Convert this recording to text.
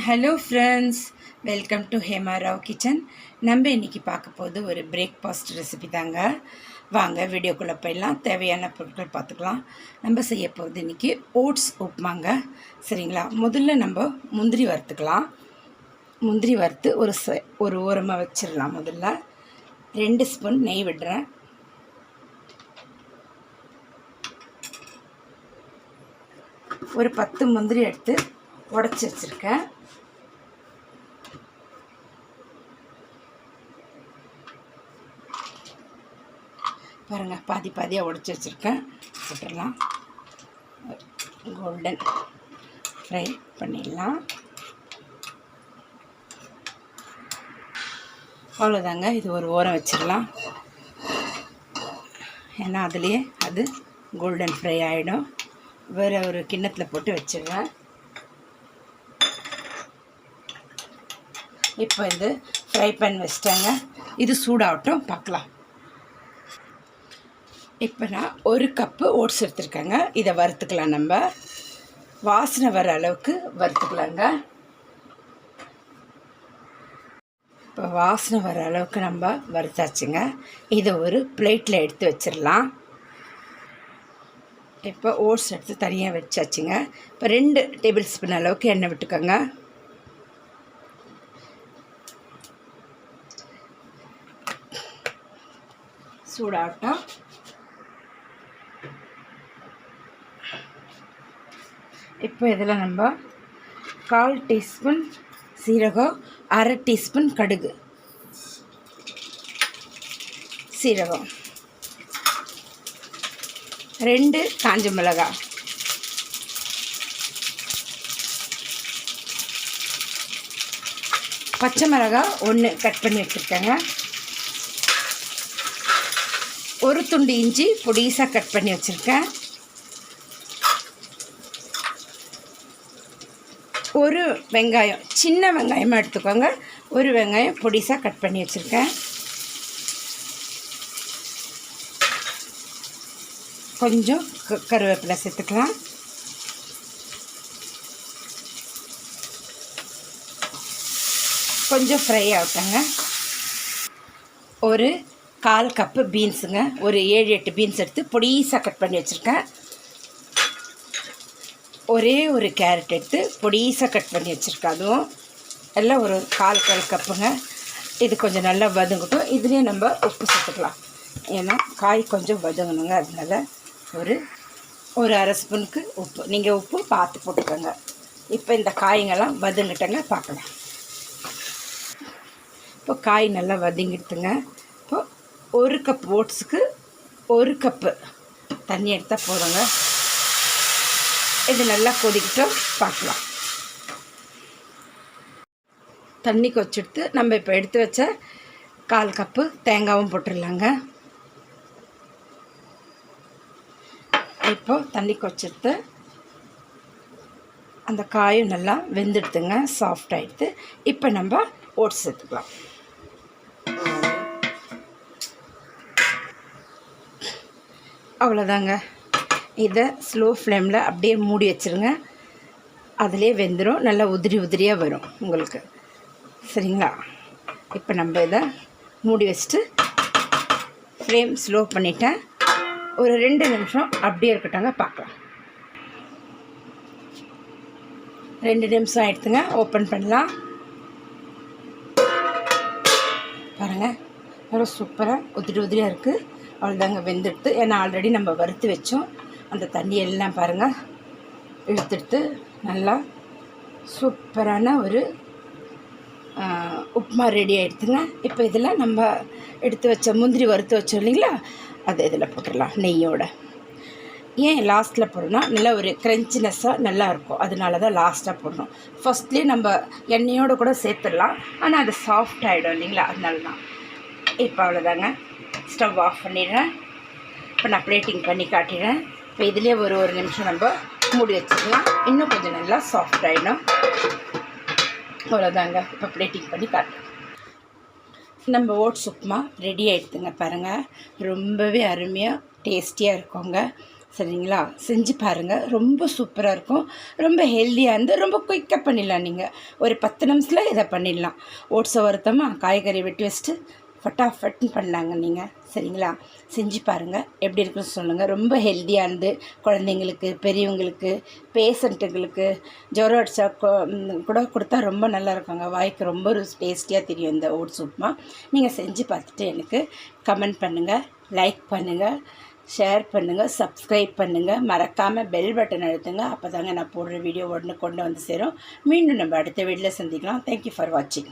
Hello friends, welcome to Hema Rao kitchen. நம்ம இன்றைக்கி பார்க்க போது ஒரு பிரேக்ஃபாஸ்ட் ரெசிபி தாங்க. வாங்க வீடியோக்குள்ளே போயிடலாம். தேவையான பொருட்கள் பார்த்துக்கலாம். நம்ம செய்ய போகிறது இன்றைக்கி ஓட்ஸ் உப்புமாங்க. சரிங்களா? முதல்ல நம்ம முந்திரி வறுத்துக்கலாம். முந்திரி வறுத்து ஒரு ஓரமாக வச்சிடலாம். முதல்ல 2 ஸ்பூன் நெய் விடுறேன். ஒரு 10 முந்திரி எடுத்து உடச்சி வச்சுருக்கேன். பாருங்கள், பாதி பாதியாக உடச்சி வச்சுருக்கேன். போட்டுடலாம். கோல்டன் ஃப்ரை பண்ணிடலாம். அவ்வளோதாங்க. இது ஒரு ஓரம் வச்சிடலாம். ஏன்னா அதுலேயே அது கோல்டன் ஃப்ரை ஆகிடும். வேறு ஒரு கிண்ணத்தில் போட்டு வச்சிடுறேன். இப்போ இது ஃப்ரை பேன் வச்சிட்டாங்க. இது சூடாகட்டும், பார்க்கலாம். இப்போ நான் 1 கப்பு ஓட்ஸ் எடுத்துருக்கேங்க. இதை வறுத்துக்கலாம். நம்ம வாசனை வர அளவுக்கு வறுத்துக்கலாங்க. இப்போ வாசனை வர அளவுக்கு நம்ம வறுத்தாச்சுங்க. இதை ஒரு பிளேட்டில் எடுத்து வச்சிடலாம். இப்போ ஓட்ஸ் எடுத்து தனியாக வச்சாச்சுங்க. இப்போ 2 டேபிள் ஸ்பூன் அளவுக்கு எண்ணெய் விட்டுக்கோங்க. சூடாகட்டும். இப்போ இதில் நம்ம 1/4 டீஸ்பூன் சீரகம், 1/2 டீஸ்பூன் கடுகு, சீரகம், 2 காஞ்ச மிளகாய், பச்சை மிளகாய் 1 கட் பண்ணி வச்சுருக்கேங்க. ஒரு துண்டு இஞ்சி பொடிசாக கட் பண்ணி வச்சுருக்கேன். ஒரு வெங்காயம், சின்ன வெங்காயமாக எடுத்துக்கோங்க. ஒரு வெங்காயம் பொடிசாக கட் பண்ணி வச்சுருக்கேன். கொஞ்சம் கருவேப்பிலை சேர்த்துக்கலாம். கொஞ்சம் ஃப்ரை ஆகட்டுங்க. ஒரு 1/4 கப்பு பீன்ஸுங்க. ஒரு 7-8 பீன்ஸ் எடுத்து பொடிசாக கட் பண்ணி வச்சுருக்கேன். ஒரே ஒரு கேரட் எடுத்து பொடிசாக கட் பண்ணி வச்சுருக்கேன். அதுவும் எல்லாம் ஒரு 1/4 கப்புங்க. இது கொஞ்சம் நல்லா வதங்கட்டும். இதுலேயே நம்ம உப்பு சேர்த்துக்கலாம். ஏன்னா காய் கொஞ்சம் வதங்கணுங்க. அதனால ஒரு 1/2 ஸ்பூனுக்கு உப்பு, நீங்கள் உப்பு பார்த்து போட்டுக்கோங்க. இப்போ இந்த காய்ங்கெல்லாம் வதங்கிட்டங்க, பார்க்கலாம். இப்போ காய் நல்லா வதங்கிடுதுங்க. இப்போ 1 கப் ஓட்ஸுக்கு 1 கப்பு தண்ணி எடுத்தால் போதுங்க. இது நல்லா கொதிக்கிட்டோம், பார்க்கலாம். தண்ணி கொதிச்சுடுத்து நம்ம இப்போ எடுத்து வச்ச 1/4 கப்பு தேங்காயும் போட்டுடலாங்க. இப்போ தண்ணி கொதிச்சுடுத்து அந்த காயும் நல்லா வெந்துடுத்துங்க, சாஃப்ட் ஆகிடுது. இப்போ நம்ம ஓட்ஸ் சேர்த்துக்கலாம். அவ்வளோதாங்க. இதை ஸ்லோ ஃப்ளேமில் அப்படியே மூடி வச்சுருங்க. அதிலே வெந்துடும். நல்லா உதிரி உதிரியாக வரும் உங்களுக்கு. சரிங்களா? இப்போ நம்ம இதை மூடி வச்சுட்டு ஃப்ளேம் ஸ்லோ பண்ணிவிட்டேன். ஒரு 2 நிமிஷம் அப்படியே இருக்கட்டாங்க, பார்க்கலாம். 2 நிமிஷம் ஆகிடுதுங்க. ஓப்பன் பண்ணலாம். பாருங்கள், நல்லா சூப்பராக உதிரி உதிரியாக இருக்குது. அவ்வளோதாங்க, வெந்துடுத்து. ஏன்னா ஆல்ரெடி நம்ம வறுத்து வச்சோம். அந்த தண்ணியெல்லாம் பாருங்கள் இழுத்துடுத்து நல்லா சூப்பரான ஒரு உப்புமா ரெடி ஆகிடுதுங்க. இப்போ இதில் நம்ம எடுத்து வச்ச முந்திரி வறுத்து வச்சோம் இல்லைங்களா, அதை இதில் போட்டுடலாம் நெய்யோட. ஏன் லாஸ்ட்டில் போடணும், நல்லா ஒரு க்ரன்ச்சினஸ்ஸாக நல்லாயிருக்கும். அதனால தான் லாஸ்ட்டாக போடணும். ஃபஸ்ட்லேயே நம்ம எண்ணெயோடு கூட சேர்த்துடலாம். ஆனால் அது சாஃப்ட் ஆகிடும் இல்லைங்களா, அதனால தான். இப்போ அவ்வளோதாங்க, ஸ்டவ் ஆஃப் பண்ணிடுறேன். இப்போ நான் பிளேட்டிங் பண்ணி காட்டிடுறேன். இப்போ இதிலே ஒரு நிமிஷம் நம்ம மூடி வச்சுக்கலாம். இன்னும் கொஞ்சம் நல்லா சாஃப்ட் ஆகிடும். அவ்வளோதாங்க. இப்போ பிளேட்டிங் பண்ணி காட்டுறேன். நம்ம ஓட்ஸ் உப்புமா ரெடி ஆகிடுதுங்க. பாருங்கள், ரொம்பவே அருமையாக டேஸ்டியாக இருக்குங்க. சரிங்களா? செஞ்சு பாருங்கள், ரொம்ப சூப்பராக இருக்கும். ரொம்ப ஹெல்த்தியாக இருந்து ரொம்ப குயிக்காக பண்ணிடலாம். நீங்கள் ஒரு 10 நிமிஷத்தில் இதை பண்ணிடலாம். ஓட்ஸை வறுத்தோமா, காய்கறி வெட்டி வச்சுட்டு ஃபட்டாஃபட்னு பண்ணலாங்க நீங்கள். சரிங்களா? செஞ்சு பாருங்கள், எப்படி இருக்குன்னு சொல்லுங்கள். ரொம்ப ஹெல்த்தியாக இருந்து குழந்தைங்களுக்கு, பெரியவங்களுக்கு, பேஷண்ட்டுங்களுக்கு ஜுரம் அடித்தா கூட கொடுத்தா ரொம்ப நல்லா இருக்குங்க. வாய்க்கு ரொம்ப டேஸ்டியாக தெரியும் இந்த ஓட்ஸ் உப்புமா. நீங்கள் செஞ்சு பார்த்துட்டு எனக்கு கமெண்ட் பண்ணுங்கள், லைக் பண்ணுங்கள், ஷேர் பண்ணுங்கள், சப்ஸ்கிரைப் பண்ணுங்கள். மறக்காமல் பெல் பட்டன் அழுத்துங்க. அப்போ தாங்க நான் போடுற வீடியோ உடனே கொண்டு வந்து சேரும். மீண்டும் நம்ம அடுத்த வீடியோவில் சந்திக்கலாம். தேங்க்யூ ஃபார் வாட்சிங்.